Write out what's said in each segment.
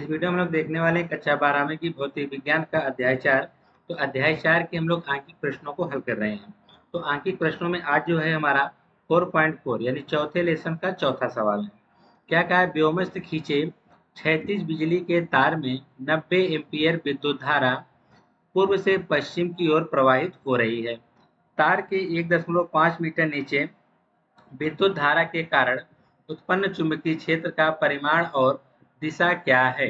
Video में हम लोग देखने वाले हैं कक्षा 12 की भौतिक विज्ञान का अध्याय 4। तो अध्याय 4 के हम लोग आंकिक प्रश्नों को हल कर रहे हैं। तो आंकिक प्रश्नों में आज जो है हमारा 4.4 यानी चौथे लेसन का चौथा सवाल है। क्या कहा है? व्योमस्थ खींचे क्षैतिज बिजली के तार में 90 एम्पीयर विद्युत धारा पूर्व से पश्चिम की ओर प्रवाहित हो रही है। तार के 1.5 मीटर नीचे विद्युत धारा के कारण उत्पन्न चुंबकीय क्षेत्र का परिमाण और दिशा क्या है?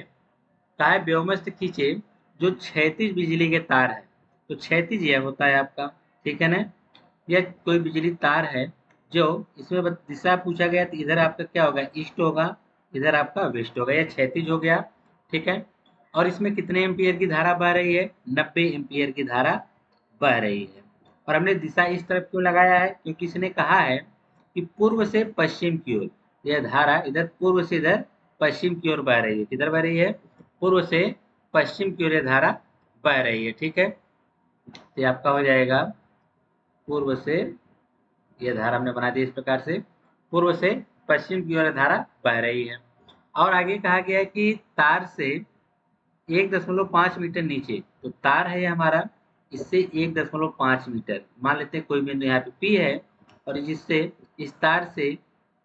कहा है व्योमस्थ खींचे जो क्षैतिज बिजली के तार है। तो क्षैतिज यह होता है आपका, ठीक है ना। यह कोई बिजली तार है जो इसमें दिशा पूछा गया तो इधर आपका क्या होगा, ईस्ट होगा, इधर आपका वेस्ट होगा। यह क्षैतिज हो गया, ठीक है। और इसमें कितने एम्पियर की धारा बह रही है? 90 एम्पियर की धारा बह रही है। और हमने दिशा इस तरफ क्यों लगाया है? क्योंकि इसने कहा है कि पूर्व से पश्चिम की ओर यह धारा इधर पूर्व से इधर पश्चिम की ओर बह रही है। किधर बह रही है? पूर्व से पश्चिम की ओर यह धारा बह रही है, ठीक है। तो आपका हो जाएगा पूर्व से, यह धारा हमने बना दी इस प्रकार से, पूर्व से पश्चिम की ओर धारा बह रही है। और आगे कहा गया है कि तार से 1.5 मीटर नीचे, तो तार है हमारा, इससे 1.5 मीटर मान लेते हैं कोई बिंदु यहाँ पे P है, और जिससे इस तार से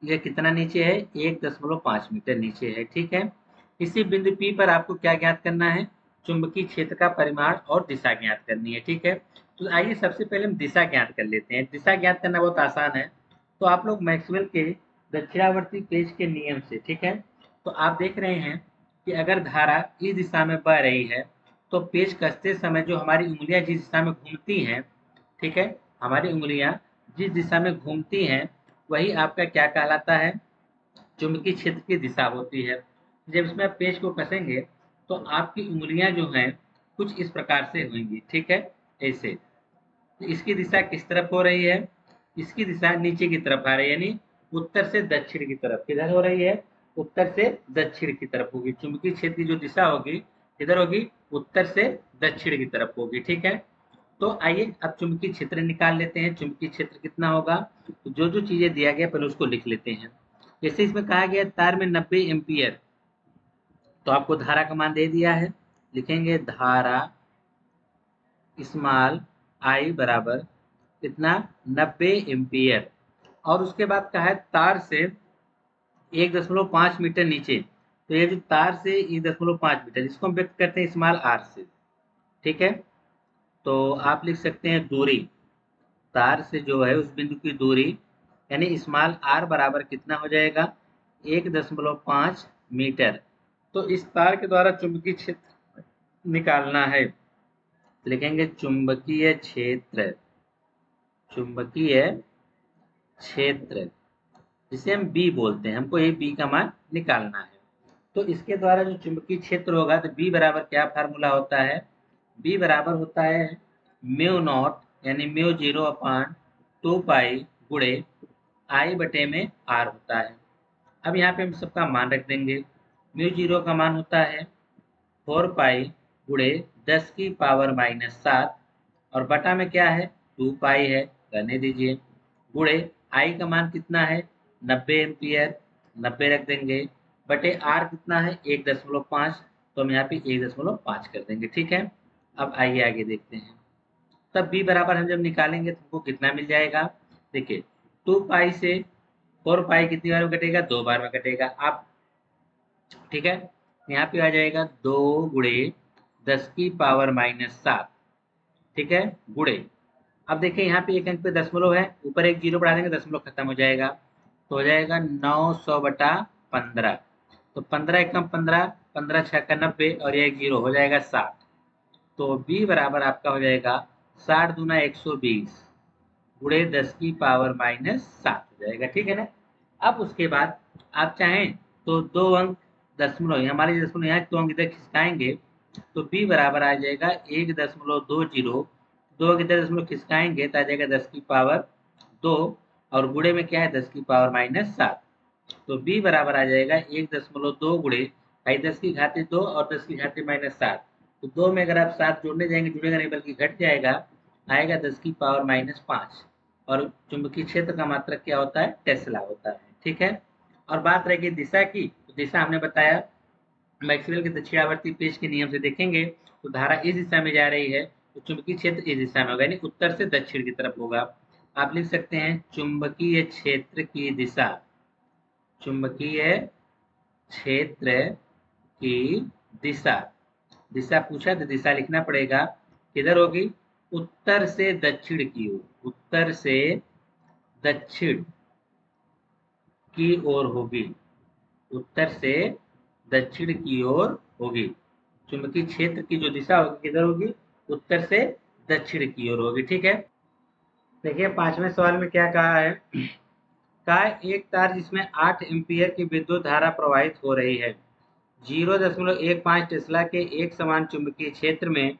यह कितना नीचे है? 1.5 मीटर नीचे है, ठीक है। इसी बिंदु P पर आपको क्या ज्ञात करना है? चुंबकीय क्षेत्र का परिमाण और दिशा ज्ञात करनी है, ठीक है। तो आइए सबसे पहले हम दिशा ज्ञात कर लेते हैं। दिशा ज्ञात करना बहुत आसान है। तो आप लोग मैक्सवेल के दक्षिणावर्ती पेज के नियम से, ठीक है, तो आप देख रहे हैं कि अगर धारा इस दिशा में बह रही है तो पेज कसते समय जो हमारी उंगलियां जिस दिशा में घूमती हैं, ठीक है, हमारी उंगलियां जिस दिशा में घूमती हैं वही आपका क्या कहलाता है? चुंबकीय क्षेत्र की दिशा होती है। जब इसमें आप पेज को कसेंगे तो आपकी उंगलियां जो हैं कुछ इस प्रकार से होंगी, ठीक है, ऐसे। तो इसकी दिशा किस तरफ हो रही है? इसकी दिशा नीचे की तरफ आ रही है, यानी उत्तर से दक्षिण की तरफ। किधर हो रही है? उत्तर से दक्षिण की तरफ होगी। चुंबकीय क्षेत्र की जो दिशा होगी किधर होगी? उत्तर से दक्षिण की तरफ होगी, ठीक है। तो आइए अब चुंबकीय क्षेत्र निकाल लेते हैं। चुंबकीय क्षेत्र कितना होगा? तो जो जो चीजें दिया गया पहले उसको लिख लेते हैं। जैसे इसमें कहा गया तार में 90 एम्पियर, तो आपको धारा का मान दे दिया है। लिखेंगे धारा स्मॉल आई बराबर कितना? 90 एम्पियर। और उसके बाद कहा है तार से 1.5 मीटर नीचे, तो ये जो तार से 1.5 मीटर, इसको हम व्यक्त करते हैं स्मॉल आर से, ठीक है। तो आप लिख सकते हैं दूरी, तार से जो है उस बिंदु की दूरी, यानी स्मॉल आर बराबर कितना हो जाएगा? 1.5 मीटर। तो इस तार के द्वारा चुंबकीय क्षेत्र निकालना है। लिखेंगे चुंबकीय क्षेत्र, चुंबकीय क्षेत्र जिसे हम बी बोलते हैं, हमको ये बी का मान निकालना है। तो इसके द्वारा जो चुंबकीय क्षेत्र होगा तो बी बराबर क्या फार्मूला होता है? बी बराबर होता है म्यू नॉट यानी म्यू 0/2 पाई गुणे आई बटे में आर होता है। अब यहाँ पे हम सबका मान रख देंगे। म्यू 0 का मान होता है 4 पाई गुणे 10 की पावर -7, और बटा में क्या है? 2 पाई है, रहने दीजिए, गुणे आई का मान कितना है? 90 एम्पियर, 90 रख देंगे, बटे आर कितना है? 1.5, तो हम यहाँ पे 1.5 कर देंगे, ठीक है। अब आइए आगे देखते हैं। तब बी बराबर हम जब निकालेंगे तो हमको कितना मिल जाएगा? देखिए 2 पाई से 4 पाई कितनी बार में कटेगा? 2 बार में कटेगा। आप, ठीक है, यहाँ पे आ जाएगा 2 गुणे 10 की पावर -7, ठीक है, गुणे। अब देखिए यहाँ पे एक अंक पे दशमलव है, ऊपर एक जीरो बढ़ा देंगे दशमलव खत्म हो जाएगा, तो हो जाएगा 900/15। तो 15 एकम 15, 15 छक्का 90, और ये एक जीरो हो जाएगा 60। तो बी बराबर आपका हो जाएगा 60 दूना 120 गुणे 10 की पावर -7 हो जाएगा, ठीक है ना। अब उसके बाद आप चाहें तो दो अंक दशमलव, हमारे दशमलव यहाँ 2 अंक इधर खिसकाएंगे तो बी बराबर आ जाएगा 1.20, 2 अंक इधर दशमलव खिसकाएंगे तो आ जाएगा 10 की पावर 2, और गुणे में क्या है? 10 की पावर -7। तो बी बराबर आ जाएगा 1.2 गुणे 10 की घाते 2 और 10 की घाते -7। तो 2 में अगर आप 7 जोड़ने जाएंगे, जुड़ेगा नहीं बल्कि घट जाएगा, आएगा 10 की पावर -5। और चुंबकीय क्षेत्र का मात्रक क्या होता है? टेस्ला होता है, ठीक है। और बात रहेगी दिशा की, तो दिशा हमने बताया मैक्सवेल के दक्षिणावर्ती पेश के नियम से देखेंगे तो धारा इस दिशा में जा रही है तो चुंबकीय क्षेत्र इस दिशा में होगा, यानी उत्तर से दक्षिण की तरफ होगा। आप लिख सकते हैं चुंबकीय क्षेत्र की दिशा, चुंबकीय क्षेत्र की दिशा, दिशा पूछा तो दिशा लिखना पड़ेगा, किधर होगी, उत्तर से दक्षिण की ओर, उत्तर से दक्षिण की ओर होगी, उत्तर से दक्षिण की ओर होगी। चुंबकीय क्षेत्र की जो दिशा होगी किधर होगी, उत्तर से दक्षिण की ओर होगी। ठीक है, देखिए पांचवें सवाल में क्या कहा है, कहा है एक तार जिसमें 8 एम्पीयर की विद्युत धारा प्रवाहित हो रही है 0.15 टेस्ला के एक समान चुंबकीय क्षेत्र में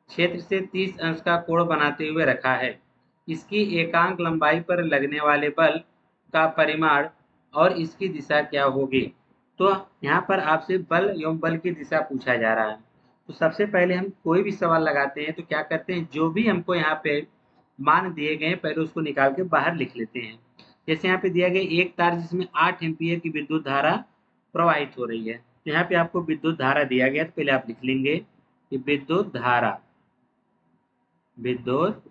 क्षेत्र से 30 अंश का कोण बनाते हुए रखा है। इसकी एकांक लंबाई पर लगने वाले बल का परिमाण और इसकी दिशा क्या होगी। तो यहाँ पर आपसे बल एवं बल की दिशा पूछा जा रहा है। तो सबसे पहले हम कोई भी सवाल लगाते हैं तो क्या करते हैं, जो भी हमको यहाँ पे मान दिए गए पहले उसको निकाल के बाहर लिख लेते हैं। जैसे यहाँ पे दिया गया एक तार जिसमें 8 एम्पीयर की विद्युत धारा प्रवाहित हो रही है, तो यहाँ पे आपको विद्युत धारा दिया गया, तो पहले आप लिख लेंगे कि विद्युत धारा, विद्युत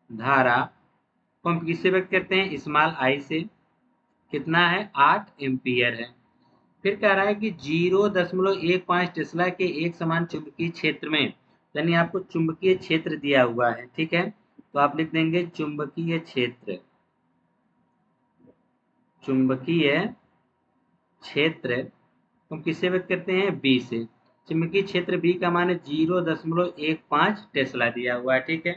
धारा को हम किससे व्यक्त करते हैं, स्मॉल आई से, कितना है 8 एम्पीयर है। फिर कह रहा है कि 0.15 टेस्ला के एक समान चुंबकीय क्षेत्र में, यानी आपको चुंबकीय क्षेत्र दिया हुआ है। ठीक है, तो आप लिख देंगे चुंबकीय क्षेत्र, चुंबकीय क्षेत्र हम किससे व्यक्त करते हैं, बी से। चुंबकीय क्षेत्र बी का मान है 0.15 टेस्ला दिया हुआ है। ठीक है,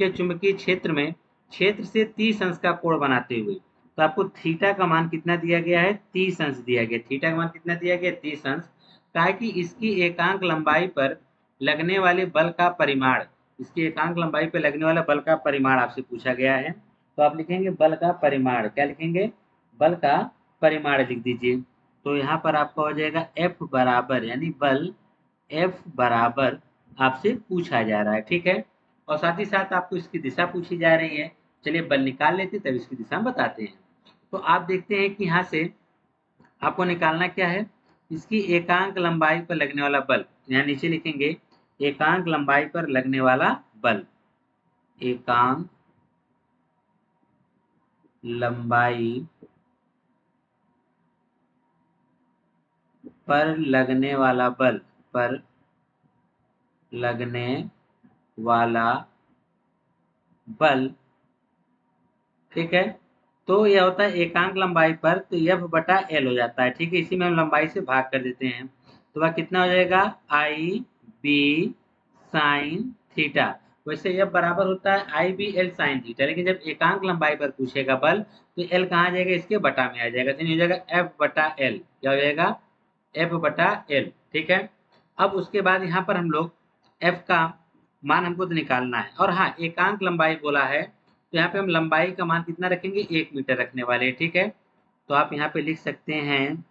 कि चुंबकीय क्षेत्र में क्षेत्र से 30 अंश का कोण बनाते हुए, तो आपको थीटा का मान कितना दिया गया है, 30 अंश दिया गया। थीटा का मान कितना दिया गया, 30 अंश। कहा कि इसकी एकांक लंबाई पर लगने वाले बल का परिमाण, इसकी एकांक लंबाई पर लगने वाला बल का परिमाण आपसे पूछा गया है। तो आप लिखेंगे बल का परिमाण, क्या लिखेंगे, बल का परिमाण लिख दीजिए। तो यहाँ पर आपका हो जाएगा F बराबर, यानी बल F बराबर आपसे पूछा जा रहा है। ठीक है, और साथ ही साथ आपको इसकी दिशा पूछी जा रही है। चलिए बल निकाल लेते तब इसकी दिशा बताते हैं। तो आप देखते हैं कि यहाँ से आपको निकालना क्या है, इसकी एकांक लंबाई पर लगने वाला बल, यहाँ नीचे लिखेंगे एकांक लंबाई पर लगने वाला बल, एकांक लंबाई पर लगने वाला बल, पर लगने वाला बल। ठीक है, तो यह होता है एकांक लंबाई पर, तो F बटा L हो जाता है। ठीक है, इसी में हम लंबाई से भाग कर देते हैं, तो वह कितना हो जाएगा, आई बी साइन थीटा। वैसे F बराबर होता है I B L sine theta, लेकिन जब एकांक लंबाई पर पूछेगा बल तो L कहाँ आ जाएगा, इसके बटा में आ जाएगा, तो हो जाएगा F बटा L, क्या हो जाएगा, F बटा L। ठीक है, अब उसके बाद यहाँ पर हम लोग F का मान हमको तो निकालना है, और हाँ एकांक लंबाई बोला है तो यहाँ पे हम लंबाई का मान कितना रखेंगे, 1 मीटर रखने वाले। ठीक है, तो आप यहाँ पे लिख सकते हैं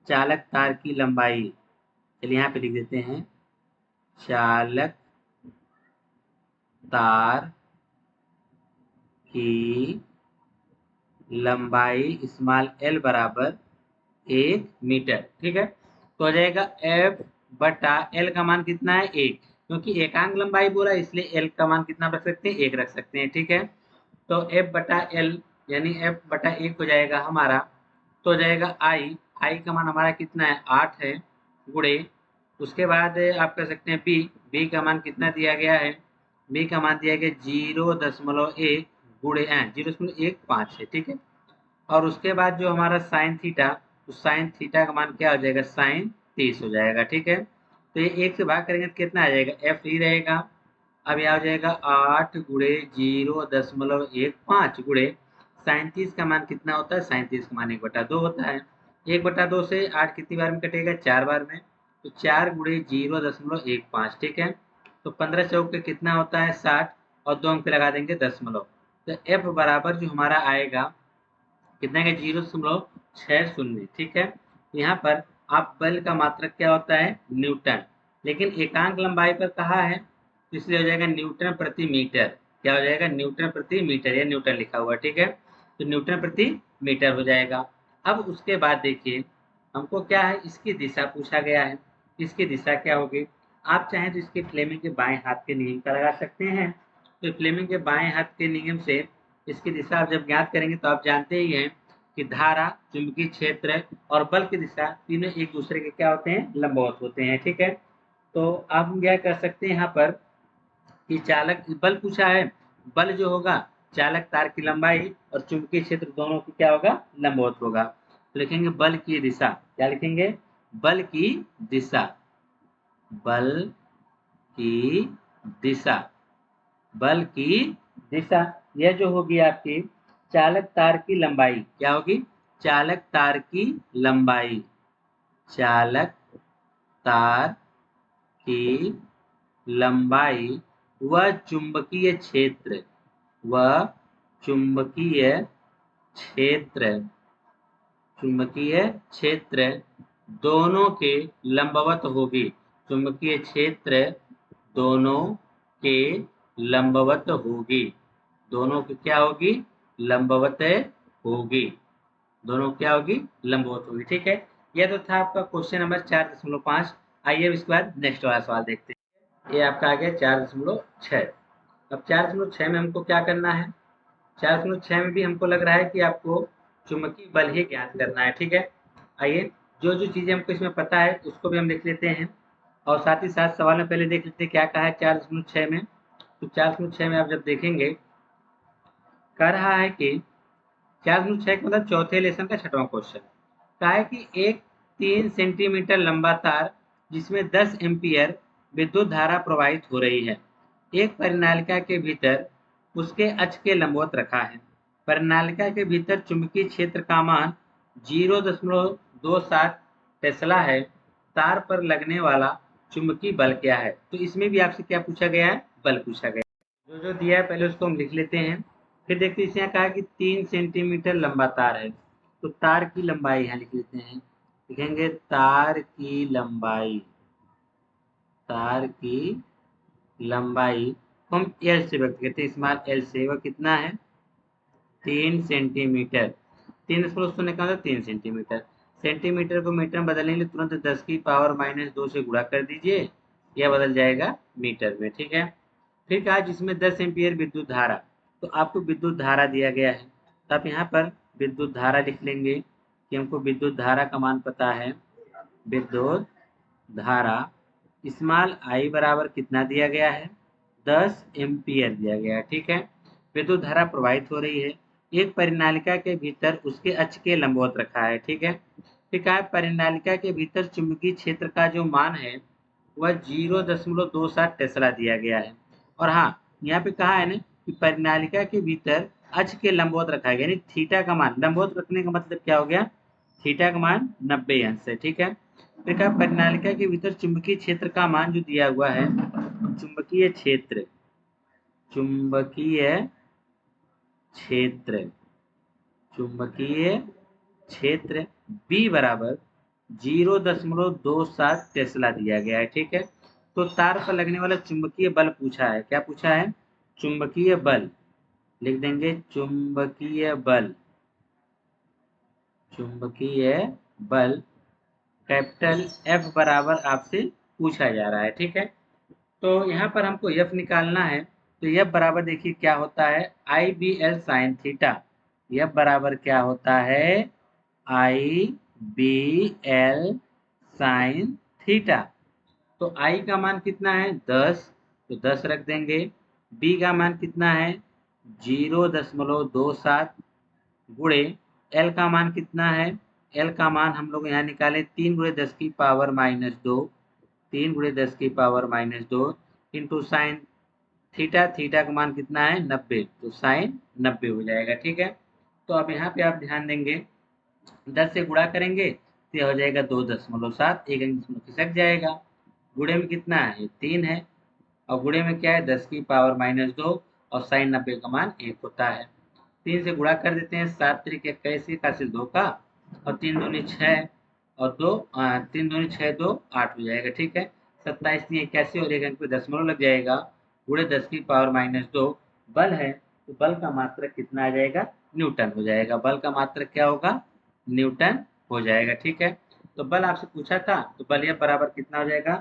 चालक तार की लंबाई, चलिए यहाँ पे लिख देते हैं चालक तार की लंबाई स्मॉल l बराबर 1 मीटर। ठीक है, तो हो जाएगा F बटा L का मान कितना है, 1, क्योंकि एकांक लंबाई बोला इसलिए L का मान कितना रख सकते हैं, 1 रख सकते हैं। ठीक है, तो F बटा L यानी F बटा 1 हो जाएगा हमारा, तो हो जाएगा I का मान हमारा कितना है, 8 है, गुणे उसके बाद आप कर सकते हैं B का मान कितना दिया गया है, B का मान दिया गया 0.1 गुणे 0.15 है। ठीक है, और उसके बाद जो हमारा साइन थीटा, तो साइन थीटा का मान क्या हो जाएगा, साइन 30 हो जाएगा। ठीक है, तो ये 1 से भाग करेंगे तो कितना आ जाएगा, F ही रहेगा। अब यह हो जाएगा 8 गुणे 0.15 गुणे साइन 30 का मान कितना होता है, साइन 30 का मान 1/2 होता है। 1/2 से 8 कितनी बार में कटेगा, 4 बार में, तो 4 गुणे 0.15। ठीक है, तो 15 चौक के कितना होता है, 60, और 2 अंक पे लगा देंगे दशमलव, तो F बराबर जो हमारा आएगा कितना का, 0.60। ठीक है, यहाँ पर आप बल का मात्रक क्या होता है, न्यूटन, लेकिन एकांक लंबाई पर कहा है तो इसलिए हो जाएगा न्यूटन प्रति मीटर, क्या हो जाएगा, न्यूटन प्रति मीटर, या न्यूटन लिखा हुआ। ठीक है, तो न्यूटन प्रति मीटर हो जाएगा। अब उसके बाद देखिए हमको क्या है, इसकी दिशा पूछा गया है। इसकी दिशा क्या होगी? आप चाहें तो इसके फ्लेमिंग के बाएं हाथ के नियम का लगा सकते हैं। तो फ्लेमिंग के बाएं हाथ के नियम से इसकी दिशा आप जब ज्ञात करेंगे तो आप जानते ही हैं कि धारा, चुंबकीय क्षेत्र और बल की दिशा तीनों एक दूसरे के क्या होते हैं, लंबवत होते हैं। ठीक है, तो आप क्या कर सकते हैं यहाँ पर कि चालक बल पूछा है, बल जो होगा चालक तार की लंबाई और चुंबकीय क्षेत्र दोनों की क्या होगा, लंबवत होगा। तो लिखेंगे बल की दिशा, क्या लिखेंगे, बल की दिशा, बल की दिशा, बल की दिशा, यह जो होगी आपकी चालक तार की लंबाई, क्या होगी, चालक तार की लंबाई, चालक तार की लंबाई व चुंबकीय क्षेत्र, व चुंबकीय क्षेत्र, चुंबकीय क्षेत्र दोनों के लंबवत होगी, चुंबकीय क्षेत्र दोनों के लंबवत होगी, दोनों की क्या होगी, लंबवत होगी, दोनों क्या होगी, लंबवत होगी। ठीक है, यह तो था आपका क्वेश्चन नंबर 4.5। आइए इसके बाद नेक्स्ट वाला सवाल देखते हैं। ये आपका आ गया 4.6। अब 4.6 में हमको क्या करना है, 4.6 में भी हमको लग रहा है कि आपको चुंबकीय बल ही ज्ञात करना है। ठीक है, आइए जो जो चीजें हमको इसमें पता है उसको भी हम लिख लेते हैं और साथ ही साथ सवाल में पहले देख लेते हैं क्या कहा है 4.6 में। तो 4.6 में आप जब देखेंगे कह रहा है कि 4.6 का मतलब चौथे लेसन का छठवां क्वेश्चन, कहा है कि एक 3 सेंटीमीटर लंबा तार जिसमें 10 एम्पियर विद्युत धारा प्रवाहित हो रही है, एक परिनालिका के भीतर उसके अक्ष के लंबवत रखा है। परिनालिका के भीतर चुंबकीय क्षेत्र का मान 0.27 टेस्ला है। तार पर लगने वाला चुंबकीय बल क्या है? तो इसमें भी आपसे क्या पूछा गया है, बल पूछा गया है। जो जो दिया है पहले उसको हम लिख लेते हैं, फिर देखते हैं इसने कहा कि 3 सेंटीमीटर लंबा तार है, तो तार की लंबाई यहाँ लिख लेते हैं, लिखेंगे तार की लंबाई, तार की लंबाई को हम एल से व्यक्त करते हैं, स्मॉल एल से, वह कितना है, 3 सेंटीमीटर, 3.0 का मतलब 3 सेंटीमीटर, सेंटीमीटर को मीटर में बदलने के लिए तुरंत 10 की पावर -2 से गुणा कर दीजिए, यह बदल जाएगा मीटर में। ठीक है, फिर कहा जिसमें 10 एम्पियर विद्युत धारा, तो आपको विद्युत धारा दिया गया है, तो आप यहाँ पर विद्युत धारा लिख लेंगे कि हमको विद्युत धारा का मान पता है, विद्युत धारा स्मॉल आई बराबर कितना दिया गया है, 10 एम्पियर दिया गया है। ठीक है, विद्युत धारा प्रवाहित हो रही है, एक परिनालिका के भीतर उसके अक्ष के लंबवत रखा है। ठीक है, फिर कहा परिनालिका के भीतर चुंबकीय क्षेत्र का जो मान है वह 0.27 टेस्ला दिया गया है। और हाँ, यहाँ पे कहा है ना कि परिनालिका के भीतर अक्ष के लंबवत रखा है, यानी थीटा का मान, लंबवत रखने का मतलब क्या हो गया, थीटा का मान 90 अंश है। ठीक है, फिर कहा परिनालिका के भीतर चुंबकीय क्षेत्र का मान जो दिया हुआ है, चुंबकीय क्षेत्र, चुंबकीय क्षेत्र, चुंबकीय क्षेत्र B बराबर 0.27 टेस्ला दिया गया है। ठीक है, तो तार पर लगने वाला चुंबकीय बल पूछा है, क्या पूछा है, चुंबकीय बल, लिख देंगे चुंबकीय बल, चुंबकीय बल कैपिटल F बराबर आपसे पूछा जा रहा है। ठीक है, तो यहाँ पर हमको F निकालना है, तो F बराबर देखिए क्या होता है, I B L sine theta, F बराबर क्या होता है, I B L sine theta. तो आई का मान कितना है 10, तो 10 रख देंगे, बी का मान कितना है 0.27 गुणे एल का मान कितना है, एल का मान हम लोग यहाँ निकाले 3 गुणे 10 की पावर -2, 3 गुणे 10 की power -2 into sine theta, theta का मान कितना है 90, तो साइन 90 हो जाएगा। ठीक है, तो अब यहाँ पे आप ध्यान देंगे 10 से गुणा करेंगे तो यह हो जाएगा 2.7, एक दशमलव खिसक जाएगा, गुणे में कितना है 3 है, और गुणे में क्या है 10 की पावर -2 और साइन 90 का मान 1 होता है। 3 से गुणा कर देते हैं, 7 तरीके 21 का से 2 का, और 3 दूनी 6 और 2 3 दूनी 6 2 8 हो जाएगा। ठीक है, 27 × 81 और एक अंक पे दशमलव लग जाएगा, गुणे 10 की पावर -2 बल है, तो बल का मात्रक कितना आ जाएगा, न्यूटन हो जाएगा, बल का मात्रक क्या होगा, न्यूटन हो जाएगा। ठीक है, तो बल आपसे पूछा था, तो बल F बराबर कितना हो जाएगा,